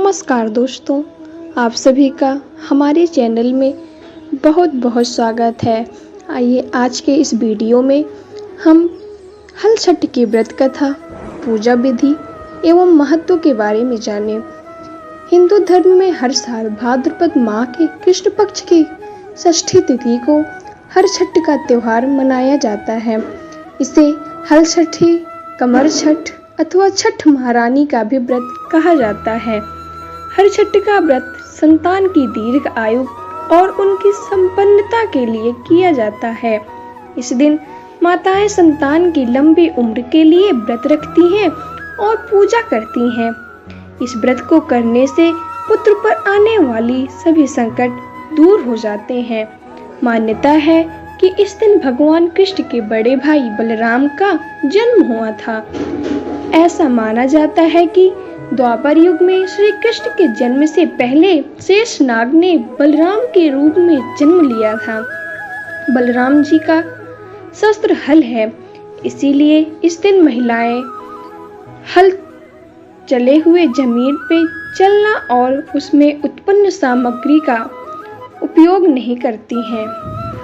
नमस्कार दोस्तों, आप सभी का हमारे चैनल में बहुत बहुत स्वागत है। आइए आज के इस वीडियो में हम हल छठ की व्रत कथा, पूजा विधि एवं महत्व के बारे में जानें। हिंदू धर्म में हर साल भाद्रपद माह के कृष्ण पक्ष की षष्ठी तिथि को हर छठ का त्योहार मनाया जाता है। इसे हल छठी, कमर छठ अथवा छठ महारानी का भी व्रत कहा जाता है। हर छठ का व्रत संतान की दीर्घ आयु और उनकी संपन्नता के लिए किया जाता है। इस दिन माताएं संतान की लंबी उम्र के लिए व्रत रखती हैं और पूजा करती हैं। इस व्रत को करने से पुत्र पर आने वाली सभी संकट दूर हो जाते हैं। मान्यता है कि इस दिन भगवान कृष्ण के बड़े भाई बलराम का जन्म हुआ था। ऐसा माना जाता है कि द्वापर युग में श्री कृष्ण के जन्म से पहले शेषनाग ने बलराम के रूप में जन्म लिया था। बलराम जी का शस्त्र हल है, इसीलिए इस दिन महिलाएं हल चले हुए जमीन पे चलना और उसमें उत्पन्न सामग्री का उपयोग नहीं करती हैं।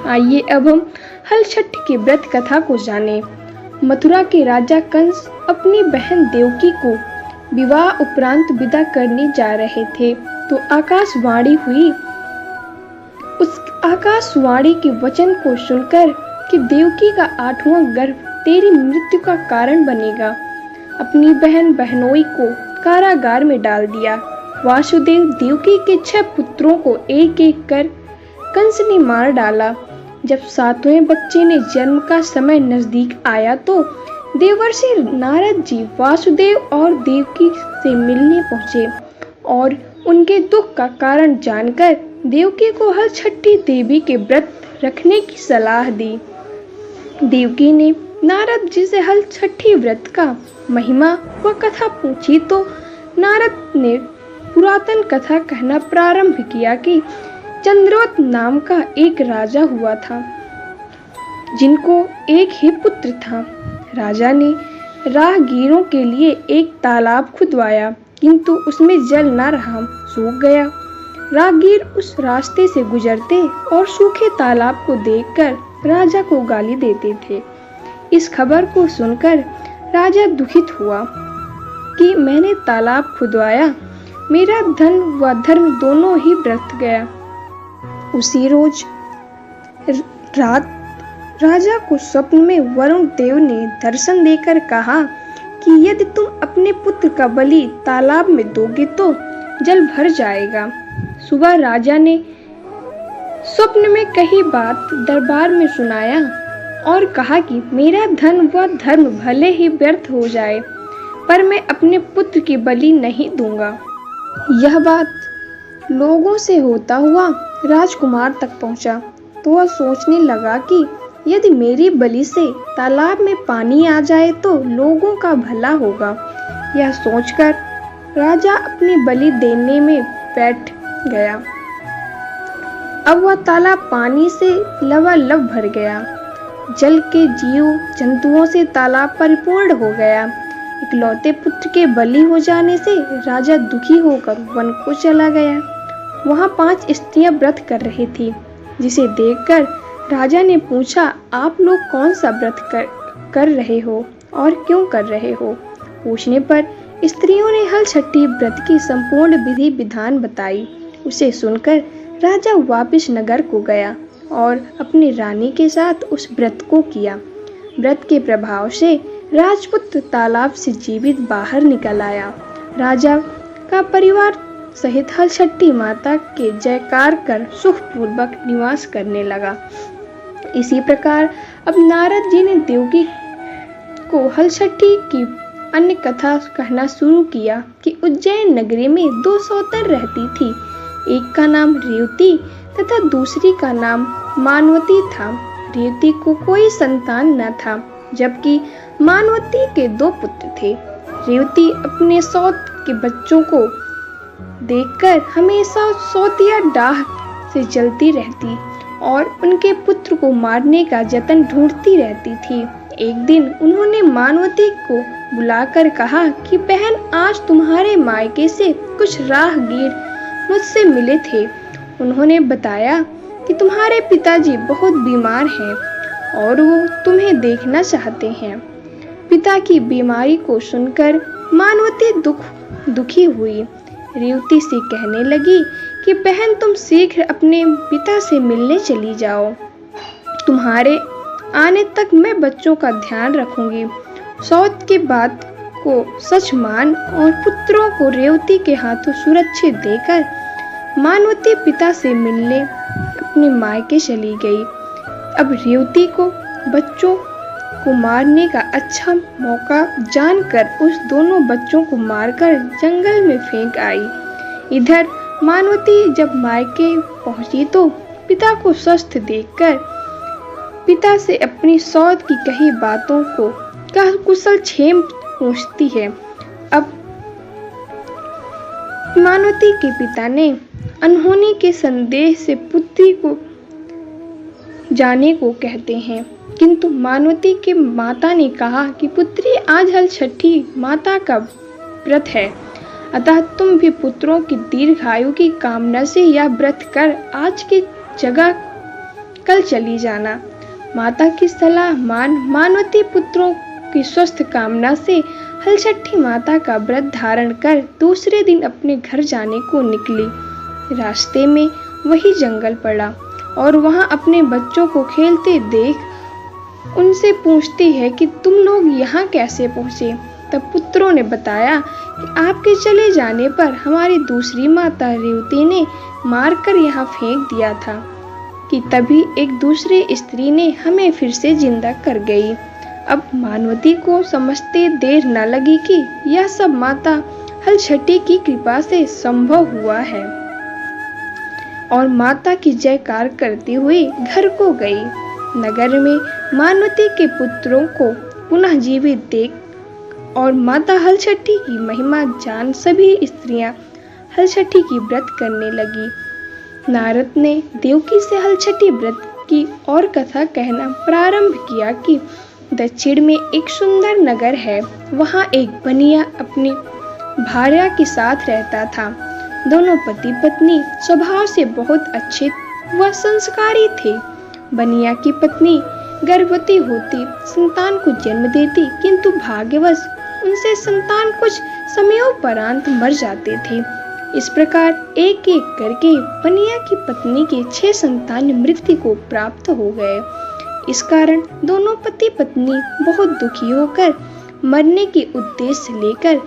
आइए अब हम हल छठ की व्रत कथा को जानें। मथुरा के राजा कंस अपनी बहन देवकी को विवाह उपरांत विदा करने जा रहे थे तो आकाशवाणी हुई। उस आकाशवाणी के वचन को सुनकर कि देवकी का 8वां गर्भ तेरी मृत्यु का कारण बनेगा, अपनी बहन बहनोई को कारागार में डाल दिया। वासुदेव देवकी के 6 पुत्रों को एक एक कर कंस ने मार डाला। जब 7वें बच्चे ने जन्म का समय नजदीक आया तो देवर्षि नारद जी वासुदेव और देवकी से मिलने पहुंचे और उनके दुख का कारण जानकर देवकी को हल छठी देवी के व्रत रखने की सलाह दी। देवकी ने नारद जी से हल छठी व्रत का महिमा व कथा पूछी तो नारद ने पुरातन कथा कहना प्रारंभ किया कि चंद्रोत नाम का एक राजा हुआ था जिनको एक ही पुत्र था। राजा ने राहगीरों के लिए एक तालाब खुदवाया, किंतु उसमें जल न रहा, सूख गया। राहगीर उस रास्ते से गुजरते और सूखे तालाब को देखकर राजा को गाली देते थे। इस खबर को सुनकर राजा दुखित हुआ कि मैंने तालाब खुदवाया, मेरा धन व धर्म दोनों ही व्यर्थ गया। उसी रोज रात राजा को स्वप्न में वरुण देव ने दर्शन देकर कहा कि यदि तुम अपने पुत्र का बलि तालाब में दोगे तो जल भर जाएगा। सुबह राजा ने स्वप्न में कही बात दरबार में सुनाया और कहा कि मेरा धन व धर्म भले ही व्यर्थ हो जाए, पर मैं अपने पुत्र की बलि नहीं दूंगा। यह बात लोगों से होता हुआ राजकुमार तक पहुंचा तो वह सोचने लगा कि यदि मेरी बलि से तालाब में पानी आ जाए तो लोगों का भला होगा। यह सोचकर राजा अपनी बलि देने में बैठ गया। अब वह तालाब पानी से लबालब भर गया। जल के जीव जंतुओं से तालाब परिपूर्ण हो गया। इकलौते पुत्र के बलि हो जाने से राजा दुखी होकर वन को चला गया। वहां 5 स्त्रियां व्रत कर रही थी, जिसे देखकर राजा ने पूछा, आप लोग कौन सा व्रत कर रहे हो और क्यों कर रहे हो? पूछने पर स्त्रियों ने हल छठी व्रत की संपूर्ण विधि विधान बताई। उसे सुनकर राजा वापिस नगर को गया और अपनी रानी के साथ उस व्रत को किया। व्रत के प्रभाव से राजपुत्र तालाब से जीवित बाहर निकल आया। राजा का परिवार सहित हल छठी माता के जयकार कर सुखपूर्वक निवास करने लगा। इसी प्रकार अब नारद जी ने देवकी को हल छठी की अन्य कथा कहना शुरू किया कि उज्जैन नगरी में 2 सौतन रहती थी। एक का नाम रेवती तथा दूसरी का नाम मानवती था। रेवती को कोई संतान न था, जबकि मानवती के 2 पुत्र थे। रेवती अपने सौत के बच्चों को देखकर हमेशा सौतिया डाह से जलती रहती और उनके पुत्र को मारने का जतन ढूंढती रहती थी। एक दिन उन्होंने मानवती को बुलाकर कहा कि बहन, आज तुम्हारे मायके से कुछ राहगीर मुझसे मिले थे। उन्होंने बताया कि तुम्हारे पिताजी बहुत बीमार हैं और वो तुम्हें देखना चाहते हैं। पिता की बीमारी को सुनकर मानवती दुखी हुई। रेवती से कहने लगी कि बहन, तुम शीघ्र अपने पिता से मिलने चली जाओ। तुम्हारे आने तक मैं बच्चों का ध्यान रखूंगी। सौत की बात को सच मान और पुत्रों को रेवती के हाथों सुरक्षित देकर मानवती पिता से मिलने अपने मायके चली गई। अब रेवती को बच्चों को मारने का अच्छा मौका जानकर उस दोनों बच्चों को मारकर जंगल में फेंक आई। इधर मानवती जब मायके पहुंची तो पिता को स्वस्थ देखकर पिता से अपनी सौत की कही बातों को कुशल क्षेम पूछती है। अब मानवती के पिता ने अनहोनी के संदेह से पुत्री को जाने को कहते हैं, किंतु मानवती के माता ने कहा कि पुत्री, आज हलछठी माता का व्रत है, अतः तुम भी पुत्रों की दीर्घायु की कामना से यह व्रत कर आज की जगह कल चली जाना। माता की सलाह मान मानवती पुत्रों की स्वस्थ कामना से हलछठी माता का व्रत धारण कर दूसरे दिन अपने घर जाने को निकली। रास्ते में वही जंगल पड़ा और वहां अपने बच्चों को खेलते देख उनसे पूछती है कि तुम लोग यहाँ कैसे पहुँचे। तब पुत्रों ने बताया कि आपके चले जाने पर हमारी दूसरी माता रेवती ने मारकर यहाँ फेंक दिया था कि तभी एक दूसरी स्त्री ने हमें फिर से जिंदा कर गई। अब मानवती को समझते देर न लगी कि यह सब माता हलछठी की कृपा से संभव हुआ है और माता की जयकार करती हुई घर को गई। नगर में मानवती के पुत्रों को पुनः जीवित देख और माता हलछठी की महिमा जान सभी स्त्रियां हलछठी की व्रत करने लगी। नारद ने देवकी से हलछठी व्रत की और कथा कहना प्रारंभ किया कि दक्षिण में एक सुंदर नगर है। वहाँ एक बनिया अपनी भार्या के साथ रहता था। दोनों पति पत्नी स्वभाव से बहुत अच्छे व संस्कारी थे। बनिया की पत्नी गर्भवती होती संतान को जन्म देती, किंतु भाग्यवश उनसे संतान कुछ समयोपरांत मर जाते थे। इस प्रकार एक एक करके बनिया की पत्नी के 6 संतान मृत्यु को प्राप्त हो गए। इस कारण दोनों पति पत्नी बहुत दुखी होकर मरने के उद्देश्य लेकर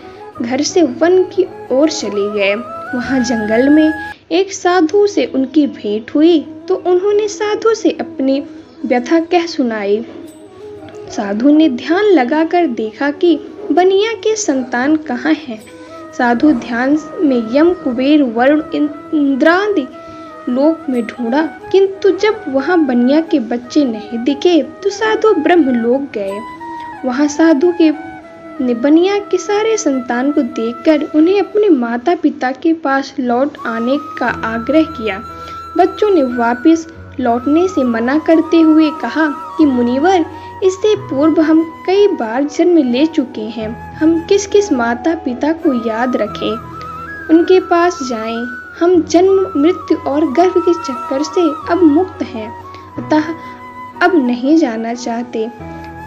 घर से वन की ओर चले गए। वहां जंगल में एक साधु से उनकी भेंट हुई तो उन्होंने साधु से अपनी व्यथा कह सुनाई। साधु ने ध्यान लगाकर देखा कि बनिया के संतान कहाँ हैं। साधु ध्यान में यम, कुबेर, वरुण, इंद्रादि लोक में ढूंढा, किंतु जब वहां बनिया के बच्चे नहीं दिखे तो साधु ब्रह्मलोक गए। वहां साधु के ने बनिया के सारे संतान को देखकर उन्हें अपने माता पिता के पास लौट आने का आग्रह किया। बच्चों ने वापस लौटने से मना करते हुए कहा कि मुनिवर, इससे पूर्व हम कई बार जन्म ले चुके हैं। हम किस किस माता पिता को याद रखें, उनके पास जाएं। हम जन्म, मृत्यु और गर्भ के चक्कर से अब मुक्त हैं, अतः अब नहीं जाना चाहते।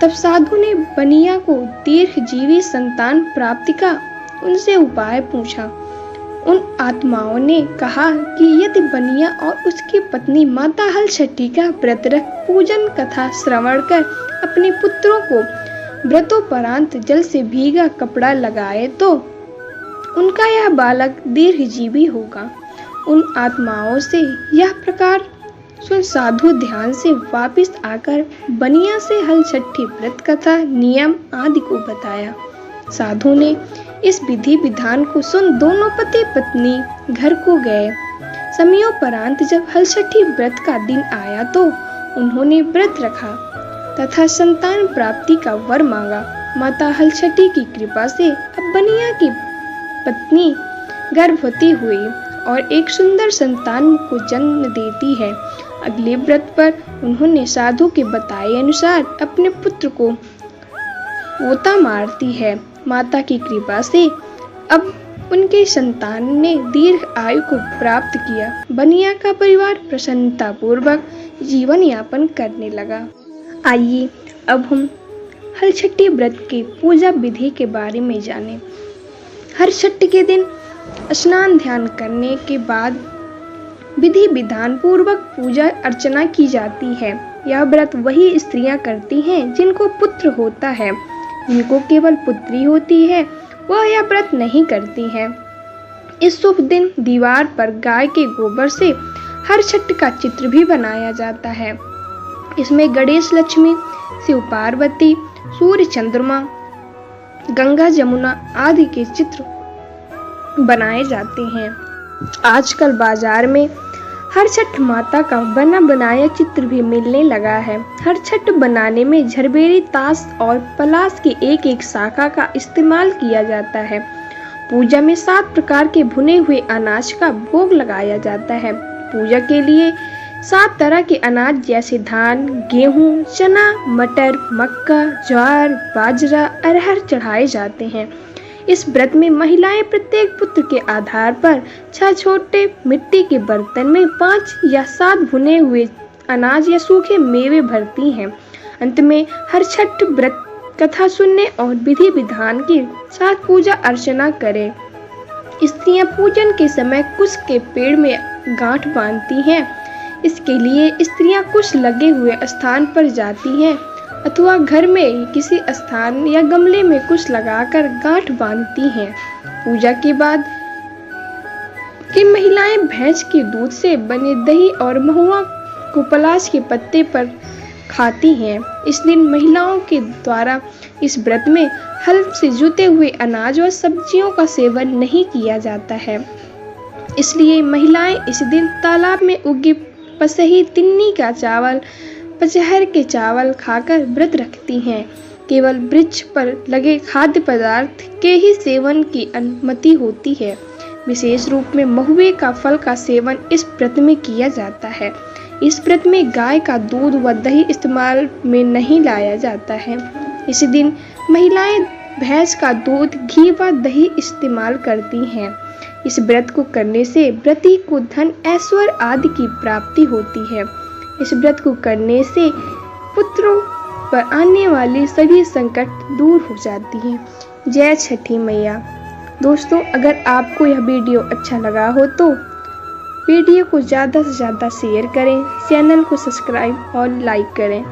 तब साधु ने बनिया को दीर्घजीवी संतान प्राप्ति का उनसे उपाय पूछा। उन आत्माओं ने कहा कि यदि बनिया और उसकी पत्नी माता हलछठी का व्रत रख पूजन कथा श्रवण कर अपने पुत्रों को व्रतोपरांत जल से भीगा कपड़ा लगाए तो उनका यह बालक दीर्घजीवी होगा। उन आत्माओं से यह प्रकार सुन साधु ध्यान से वापस आकर बनिया से हलछठी व्रत कथा, नियम आदि को बताया। साधु ने इस विधि विधान को सुन दोनों पति पत्नी घर को गए। समयोपरांत जब हलछठी व्रत का दिन आया तो उन्होंने व्रत रखा तथा संतान प्राप्ति का वर मांगा। माता हलछठी की कृपा से अब बनिया की पत्नी गर्भवती हुई और एक सुंदर संतान को जन्म देती है। अगले व्रत पर उन्होंने साधु के बताए अनुसार अपने पुत्र को पोता मारती है। माता की कृपा से अब उनके संतान ने दीर्घ आयु को प्राप्त किया। बनिया का परिवार प्रसन्नता पूर्वक जीवन यापन करने लगा। आइए अब हम हलछठी व्रत के पूजा विधि के बारे में जानें। हर छठ के दिन स्नान ध्यान करने के बाद विधि विधान पूर्वक पूजा अर्चना की जाती है। यह व्रत वही स्त्रियां करती हैं जिनको पुत्र होता है। जिनको केवल पुत्री होती है वह यह व्रत नहीं करती हैं। इस शुभ दिन दीवार पर गाय के गोबर से हर छठ का चित्र भी बनाया जाता है। इसमें गणेश लक्ष्मी, शिव पार्वती, सूर्य चंद्रमा, गंगा जमुना आदि के चित्र बनाए जाते हैं। आजकल बाजार में हर छठ माता का बना बनाया चित्र भी मिलने लगा है। हर छठ बनाने में झरबेरी, ताश और पलाश की एक एक शाखा का इस्तेमाल किया जाता है। पूजा में 7 प्रकार के भुने हुए अनाज का भोग लगाया जाता है। पूजा के लिए 7 तरह के अनाज जैसे धान, गेहूं, चना, मटर, मक्का, ज्वार, बाजरा, अरहर चढ़ाए जाते हैं। इस व्रत में महिलाएं प्रत्येक पुत्र के आधार पर 6 छोटे मिट्टी के बर्तन में 5 या 7 भुने हुए अनाज या सूखे मेवे भरती हैं। अंत में हर छठ व्रत कथा सुनने और विधि विधान के साथ पूजा अर्चना करें। स्त्रियां पूजन के समय कुश के पेड़ में गांठ बांधती हैं। इसके लिए स्त्रियां कुश लगे हुए स्थान पर जाती हैं अथवा घर में किसी स्थान या गमले में कुश लगाकर गांठ बांधती हैं। पूजा के बाद की महिलाएं भैंस के दूध से बने दही और महुआ को पलाश के पत्ते पर खाती हैं। इस दिन महिलाओं के द्वारा इस व्रत में हल से जुते हुए अनाज और सब्जियों का सेवन नहीं किया जाता है। इसलिए महिलाएं इस दिन तालाब में उगे पसही, तिन्नी का चावल, पचहर के चावल खाकर व्रत रखती हैं। केवल वृक्ष पर लगे खाद्य पदार्थ के ही सेवन की अनुमति होती है। विशेष रूप में महुए का फल का सेवन इस व्रत में किया जाता है। इस व्रत में गाय का दूध व दही इस्तेमाल में नहीं लाया जाता है। इस दिन महिलाएं भैंस का दूध, घी व दही इस्तेमाल करती हैं। इस व्रत को करने से व्रती को धन, ऐश्वर्य आदि की प्राप्ति होती है। इस व्रत को करने से पुत्रों पर आने वाली सभी संकट दूर हो जाती हैं। जय छठी मैया। दोस्तों, अगर आपको यह वीडियो अच्छा लगा हो तो वीडियो को ज़्यादा से ज़्यादा शेयर करें, चैनल को सब्सक्राइब और लाइक करें।